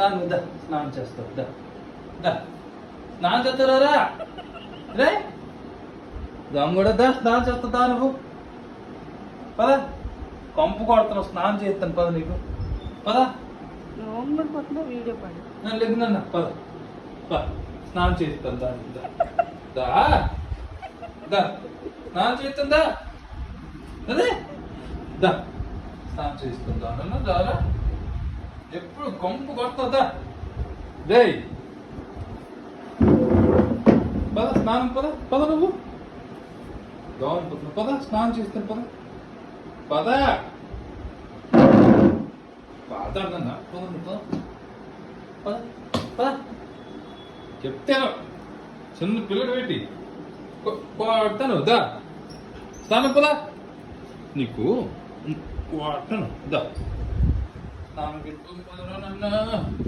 నువ్వు దా స్నానం చేస్తావు దా దా స్నానం చేస్తారా రే దాని కూడా దా స్నానం చేస్తా నువ్వు పద కంపు కొడుతున్నావు స్నానం చేస్తాను పద నీకు పద వీడియో పడి లేదు నన్న పద స్నానం చేస్తాను దానికి దా దా స్నానం చేస్తుందా అదే దా స్నానం చేస్తుందా అన్న దారా ఎప్పుడు కంపు కొడుతుందా రే పద స్నానం పద నువ్వు పద స్నానం చేస్తాను పద మాట్లాడుతున్నా పద చెప్తాను చిన్న పిల్లడు పెట్టి కొడతాను దా స్నానం పద నీకు కొడతాను దా స్నానం పెట్టుకోను